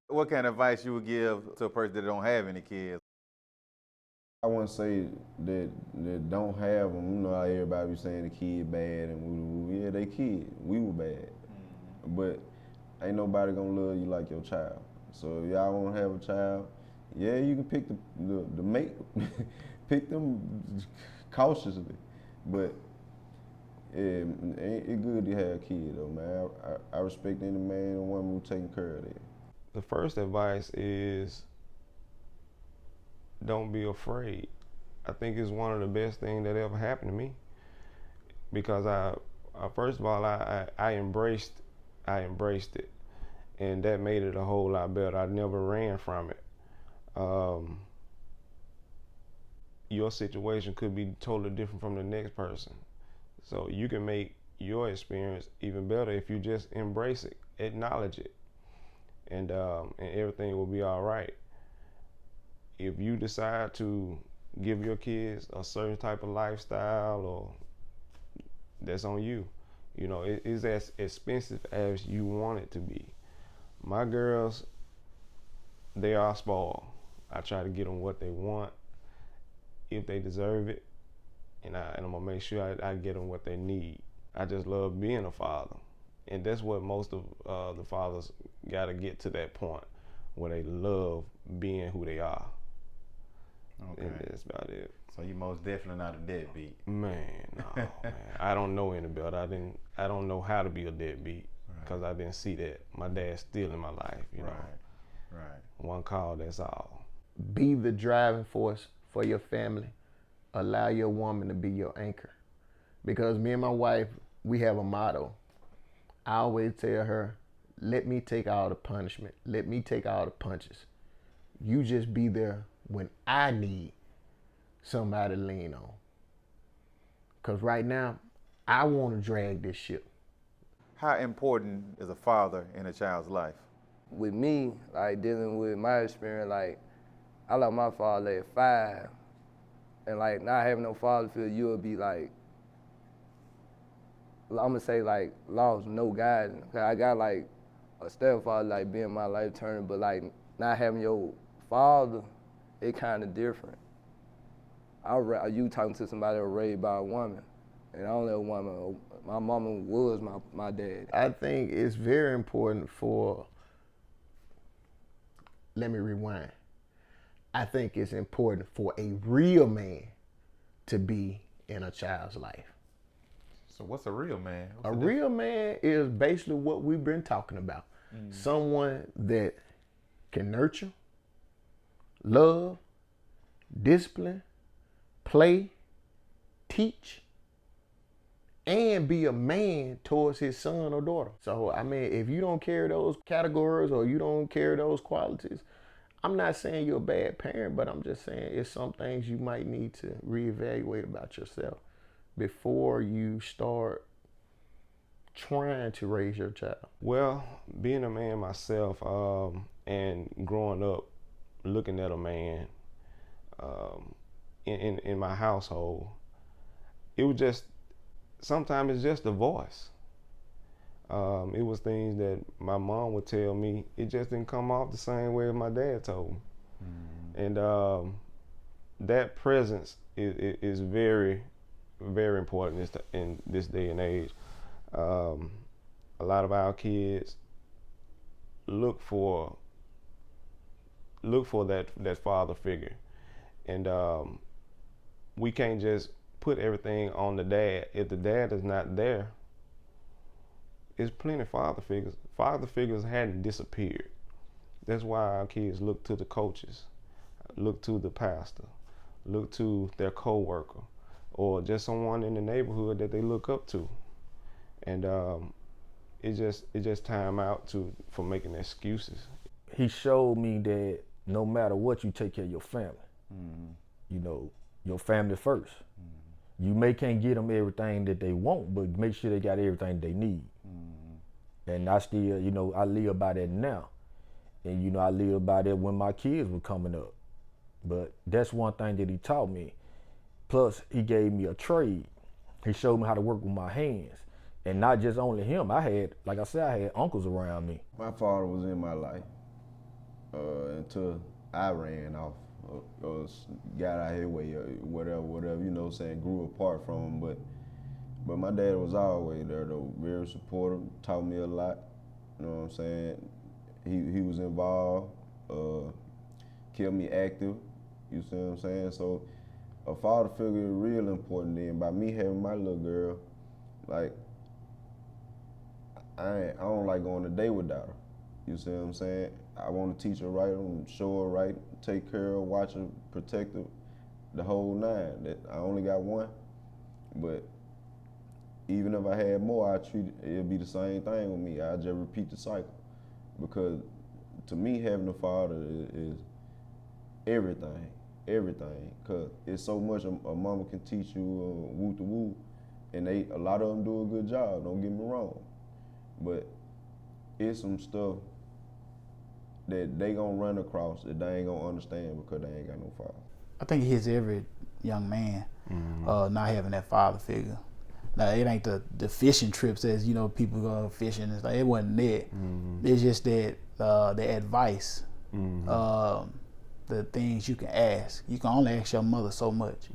What kind of advice you would give to a person that don't have any kids? I wouldn't say that don't have them. You know how everybody be saying the kid bad and woo. Yeah, they kid. We were bad, but ain't nobody gonna love you like your child. So if y'all wanna have a child, yeah, you can pick the mate, pick them cautiously, but it's good to have a kid though, man. I respect any man or woman who taking care of that. The first advice is don't be afraid. I think it's one of the best things that ever happened to me because I first of all, I embraced it, and that made it a whole lot better. I never ran from it. Your situation could be totally different from the next person, so you can make your experience even better if you just embrace it, acknowledge it, and everything will be all right. If you decide to give your kids a certain type of lifestyle, or that's on you. You know, it is as expensive as you want it to be. My girls, they are spoiled. I try to get them what they want, if they deserve it, and I'm gonna make sure I get them what they need. I just love being a father, and that's what most of the fathers got to get to, that point where they love being who they are. Okay. And that's about it. So you most definitely not a deadbeat. Man, no, man. I don't know any better. I don't know how to be a deadbeat because I didn't see that. My dad's still in my life, you know. Right. One call, that's all. Be the driving force for your family. Allow your woman to be your anchor. Because me and my wife, we have a motto. I always tell her, let me take all the punishment. Let me take all the punches. You just be there when I need somebody to lean on. Because right now, I want to drag this ship. How important is a father in a child's life? With me, like dealing with my experience, like I lost my father at 5, and like not having no father figure, you'll be like, I'm gonna say like lost, no guidance. I got like a stepfather like being my life turner, but like not having your father, it kind of different. You talking to somebody that was raised by a woman, and only a woman. My mama was my dad. I think it's very important for, let me rewind. I think it's important for a real man to be in a child's life. So what's a real man? A real man is basically what we've been talking about. Someone that can nurture, love, discipline, play, teach, and be a man towards his son or daughter. So, I mean, if you don't carry those categories or you don't carry those qualities, I'm not saying you're a bad parent, but I'm just saying it's some things you might need to reevaluate about yourself before you start trying to raise your child. Well, being a man myself, and growing up looking at a man in my household, it was just, sometimes it's just a voice. It was things that my mom would tell me, it just didn't come off the same way as my dad told me. And that presence is very, very important in this day and age. A lot of our kids look for that father figure, and we can't just put everything on the dad. If the dad is not there, there's plenty of father figures. Father figures hadn't disappeared. That's why our kids look to the coaches, look to the pastor, look to their co-worker, or just someone in the neighborhood that they look up to. And it just time out for making excuses. He showed me that no matter what, you take care of your family. You know, your family first. You can't get them everything that they want, but make sure they got everything they need. And I still, you know, I live by that now. And, you know, I live by that when my kids were coming up. But that's one thing that he taught me. Plus, he gave me a trade. He showed me how to work with my hands. And not just only him. I had, like I said, I had uncles around me. My father was in my life until I ran off or got out his way or whatever, you know what I'm saying, grew apart from him. But my dad was always there though, very supportive, taught me a lot, you know what I'm saying. He was involved, kept me active, you see what I'm saying? So a father figure is real important then. By me having my little girl, like, I don't like going a day without her. You see what I'm saying? I want to teach her right, I want to show her right, take care of her, watch her, protect her, the whole nine. That I only got one, but even if I had more, it'd be the same thing with me. I just repeat the cycle, because to me, having a father is everything. Cause it's so much a mama can teach you woo to woo, and a lot of them do a good job. Don't get me wrong, but it's some stuff that they gonna run across that they ain't gonna understand because they ain't got no father. I think it hits every young man not having that father figure. Now it ain't the fishing trips as you know people go fishing. It's like it wasn't that. It's just that the advice, the things you can ask. You can only ask your mother so much.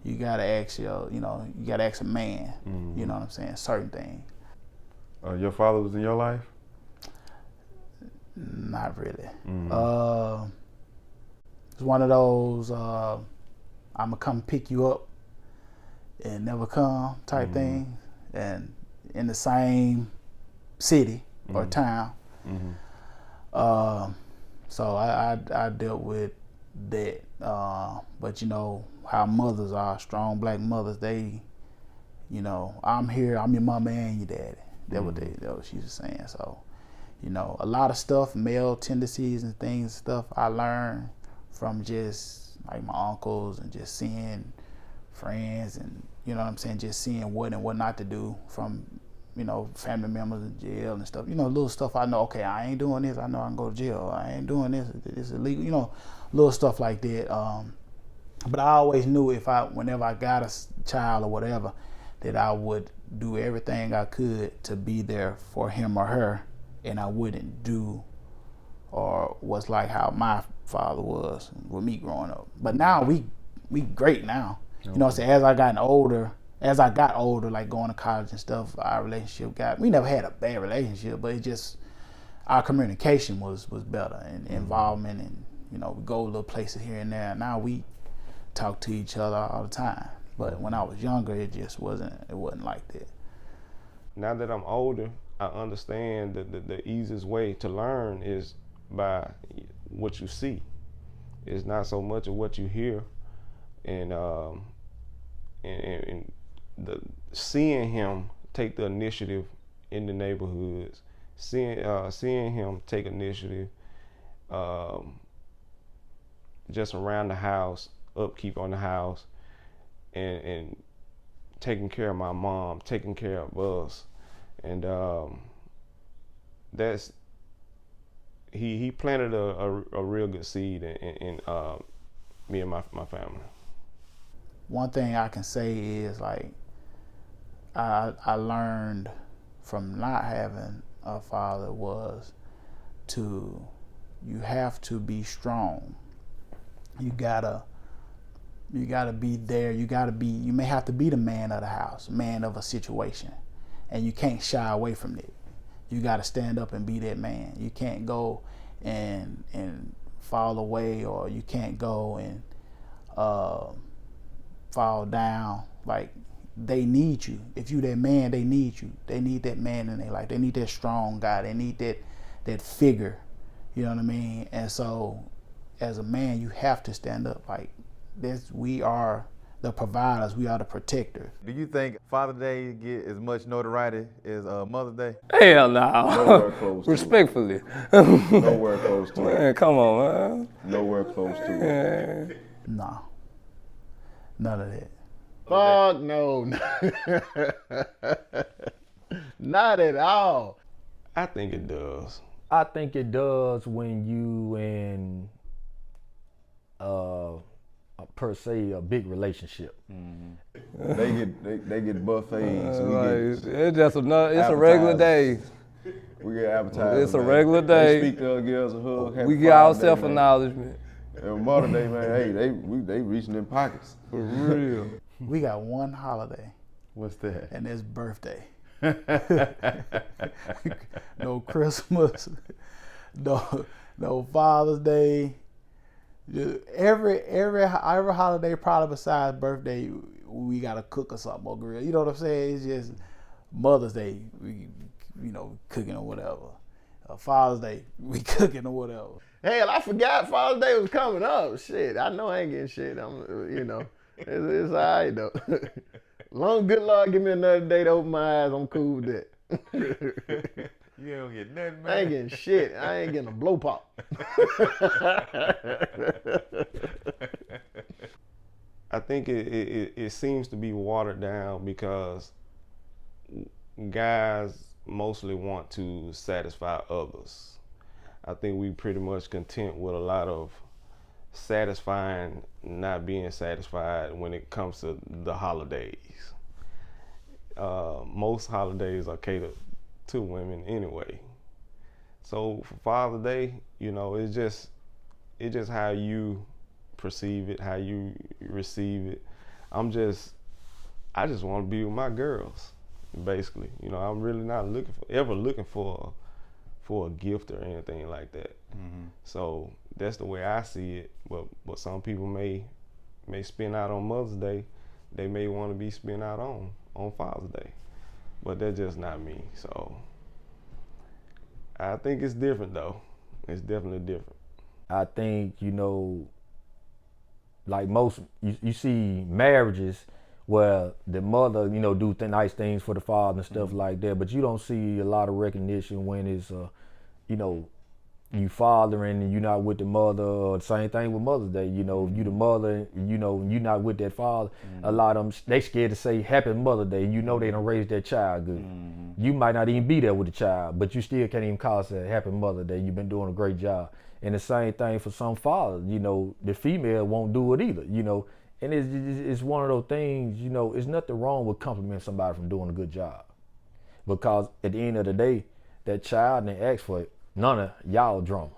You gotta ask you gotta ask a man. You know what I'm saying? Certain things. Your father was in your life? Not really. It's one of those I'ma come pick you up and never come type thing, and in the same city or town. So I dealt with that. But you know how mothers are, strong black mothers, they, you know, I'm here, I'm your mama and your daddy. That what she was saying. So, you know, a lot of stuff, male tendencies and things, stuff I learned from just like my uncles and just seeing friends and, you know what I'm saying, just seeing what and what not to do from, you know, family members in jail and stuff. You know, little stuff I know, okay, I ain't doing this, I know I can go to jail. I ain't doing this, it's illegal, you know, little stuff like that. But I always knew whenever I got a child or whatever, that I would do everything I could to be there for him or her, and I wouldn't do or was like how my father was with me growing up. But now we great now. Okay. You know what I'm saying? As I got older, like going to college and stuff, our relationship we never had a bad relationship, but it just, our communication was better and involvement, and, you know, we go little places here and there. Now we talk to each other all the time. But when I was younger, it wasn't like that. Now that I'm older, I understand that the easiest way to learn is by what you see. It's not so much of what you hear, and the seeing him take the initiative in the neighborhoods, seeing him take initiative just around the house, upkeep on the house, and taking care of my mom, taking care of us, and that's he planted a real good seed in me and my family. One thing I can say is, like, I learned from not having a father was you have to be strong. You gotta be there. You may have to be the man of the house, man of a situation, and you can't shy away from it. You gotta stand up and be that man. You can't go and fall away, or you can't go and fall down. Like, they need you. If you that man, they need you. They need that man in their life. They need that strong guy. They need that figure. You know what I mean? And so, as a man, you have to stand up. Like this, we are the providers. We are the protectors. Do you think Father's Day get as much notoriety as Mother's Day? Hell Nowhere no. close to Respectfully. Nowhere close to Man, it. come on, man. Nowhere close to it. No, none of that. Fuck no. Not at all. I think it does. I think it does when you and a per se a big relationship. They get buffets. It's just it's a regular day. We get appetizers. It's a regular day. They speak to our girls a hug. We get our self-acknowledgement. And Mother Day, man, hey, they reaching in pockets. For real. We got one holiday, What's that? and it's birthday. No Christmas, no Father's Day. Every holiday, probably besides birthday, we gotta cook or something or grill. You know what I'm saying? It's just Mother's Day, we cooking or whatever. Father's Day, we cooking or whatever. Hell, I forgot Father's Day was coming up. Shit, I know I ain't getting shit. It's all right though. Long good Lord, give me another day to open my eyes. I'm cool with that. You don't get nothing, man. I ain't getting shit. I ain't getting a blow pop. I think it seems to be watered down because guys mostly want to satisfy others. I think we pretty much content with a lot of satisfying, not being satisfied when it comes to the holidays. Most holidays are catered to women anyway. So for Father's Day, it's just how you perceive it, how you receive it. I just want to be with my girls, basically. I'm really not looking for a gift or anything like that. Mm-hmm. So that's the way I see it. But some people may spend out on Mother's Day. They may want to be spent out on Father's Day. But that's just not me. So I think it's different though. It's definitely different. I think, like most, you see marriages where the mother, do nice things for the father and stuff like that, but you don't see a lot of recognition when it's, you fathering and you're not with the mother, or the same thing with Mother's Day. You the mother, you're not with that father. A lot of them, they scared to say Happy Mother's Day. They done raised their child good. You might not even be there with the child, but you still can't even call it a Happy Mother's Day. You've been doing a great job. And the same thing for some fathers, the female won't do it either, And it's one of those things, it's nothing wrong with complimenting somebody from doing a good job. Because at the end of the day, that child didn't ask for it. None of y'all drama.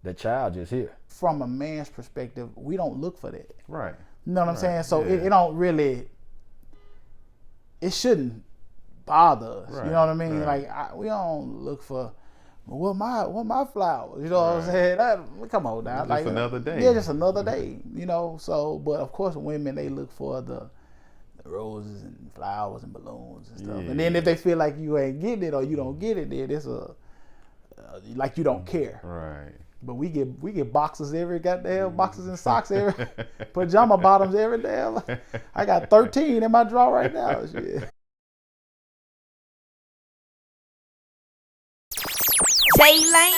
That child just here. From a man's perspective, we don't look for that. Right. You know what I'm saying? So yeah. it don't really, it shouldn't bother us. Right. You know what I mean? Right. Like we don't look for what my flowers. You know what I'm saying? Come on now. Just another day. Yeah, just another day. So but of course women, they look for the roses and flowers and balloons and stuff. Yeah. And then if they feel like you ain't getting it or you don't get it, then it's like you don't care. Right. But we get boxes every goddamn boxes and socks every pajama bottoms every damn. I got 13 in my drawer right now. Shit. J Lane.